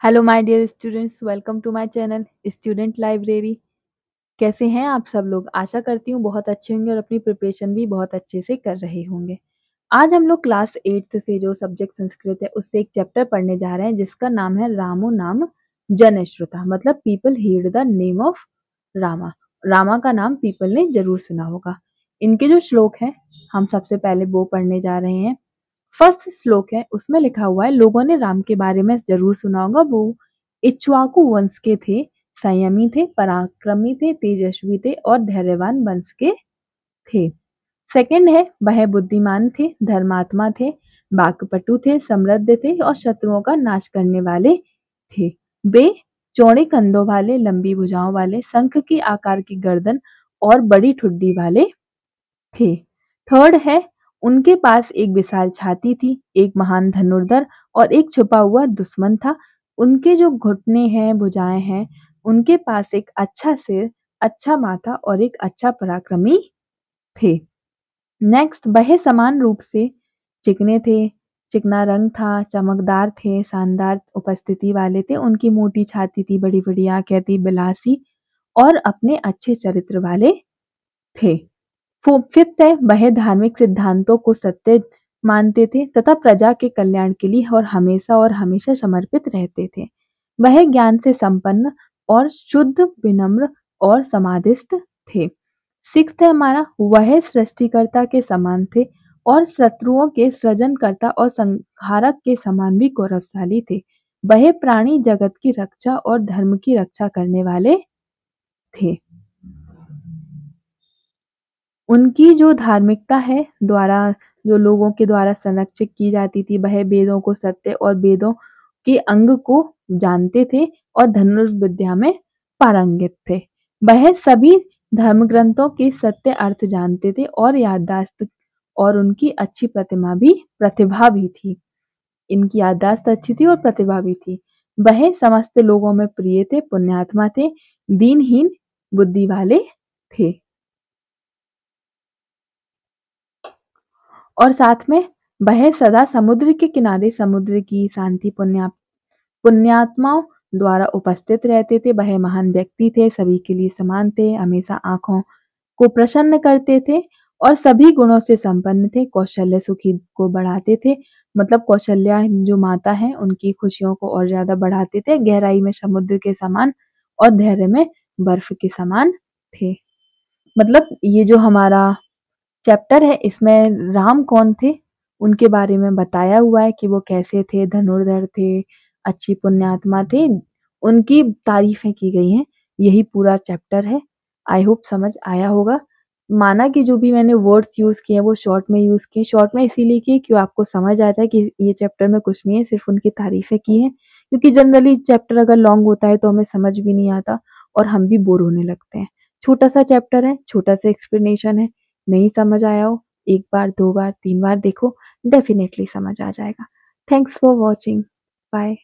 Hello my dear students, welcome to my channel student library. कैसे हैं आप सब लोग? आशा करती हूँ बहुत अच्छे होंगे और अपनी प्रिपरेशन भी बहुत अच्छे से कर रहे होंगे। आज हम लोग क्लास 8th से जो सब्जेक्ट संस्कृत है उससे एक चैप्टर पढ़ने जा रहे हैं जिसका नाम है रामो नाम जनश्रुता, मतलब people heard the name of Rama. Rama का नाम पीपल ने जरूर सुना होगा। इनके जो श्लोक हैं हम सबसे पहले वो पढ़ने जा रहे हैं। फर्स्ट श्लोक है, उसमें लिखा हुआ है, लोगों ने राम के बारे में जरूर सुना होगा। वो इक्ष्वाकु वंश के थे, संयमी थे, पराक्रमी थे, तेजस्वी थे और धैर्यवान वंश के थे। सेकंड है, वह बुद्धिमान थे, धर्मात्मा थे, वाक्पटु थे, समृद्ध थे और शत्रुओं का नाश करने वाले थे। वे चौड़े कंधों वाले, लंबी भुजाओं वाले, शंख की आकार की गर्दन और बड़ी ठुड्डी वाले थे। थर्ड है, उनके पास एक विशाल छाती थी, एक महान धनुर्धर और एक छुपा हुआ दुश्मन था। उनके जो घुटने हैं, भुजाएं हैं, उनके पास एक अच्छा सिर, अच्छा माथा और एक अच्छा पराक्रमी थे। नेक्स्ट, वह समान रूप से चिकने थे, चिकना रंग था, चमकदार थे, शानदार उपस्थिति वाले थे। उनकी मोटी छाती थी, बड़ी बड़ी आंखें थी, बिलासी और अपने अच्छे चरित्र वाले थे। फिफ्थ है, वह धार्मिक सिद्धांतों को सत्य मानते थे तथा प्रजा के कल्याण के लिए और हमेशा समर्पित रहते थे। वह ज्ञान से संपन्न और शुद्ध, विनम्र और समाधिस्थ थे। सिक्स्थ है हमारा, वह सृष्टिकर्ता के समान थे और शत्रुओं के सृजनकर्ता और संहारक के समान भी गौरवशाली थे। वह प्राणी जगत की रक्षा और धर्म की रक्षा करने वाले थे। उनकी जो धार्मिकता है द्वारा जो लोगों के द्वारा संरक्षित की जाती थी, वह वेदों को सत्य और वेदों के अंग को जानते थे और धनुष विद्या में पारंगत थे। वह सभी धर्म ग्रंथों के सत्य अर्थ जानते थे और याददाश्त और उनकी अच्छी प्रतिभा भी थी। इनकी याददाश्त अच्छी थी और प्रतिभा भी थी। वह समस्त लोगों में प्रिय थे, पुण्यात्मा थे, दीनहीन बुद्धि वाले थे। और साथ में वह सदा समुद्र के किनारे समुद्र की शांति पुण्यात्माओं द्वारा उपस्थित रहते थे। वह महान व्यक्ति थे, सभी के लिए समान थे, हमेशा आंखों को प्रसन्न करते थे और सभी गुणों से संपन्न थे। कौशल्य सुखी को बढ़ाते थे, मतलब कौशल्या जो माता है उनकी खुशियों को और ज्यादा बढ़ाते थे। गहराई में समुद्र के समान और धैर्य में बर्फ के समान थे। मतलब ये जो हमारा चैप्टर है इसमें राम कौन थे उनके बारे में बताया हुआ है कि वो कैसे थे, धनुर्धर थे, अच्छी पुण्यात्मा थे, उनकी तारीफें की गई हैं। यही पूरा चैप्टर है। आई होप समझ आया होगा। माना कि जो भी मैंने वर्ड्स यूज किए हैं वो शॉर्ट में यूज किए, शॉर्ट में इसीलिए किए कि आपको समझ आ जाए कि ये चैप्टर में कुछ नहीं है, सिर्फ उनकी तारीफें की हैं। क्योंकि जनरली चैप्टर अगर लॉन्ग होता है तो हमें समझ भी नहीं आता और हम भी बोर होने लगते हैं। छोटा सा चैप्टर है, छोटा सा एक्सप्लेनेशन है। नहीं समझ आया हो, एक बार, दो बार, तीन बार देखो, डेफिनेटली समझ आ जाएगा। Thanks for watching. बाय।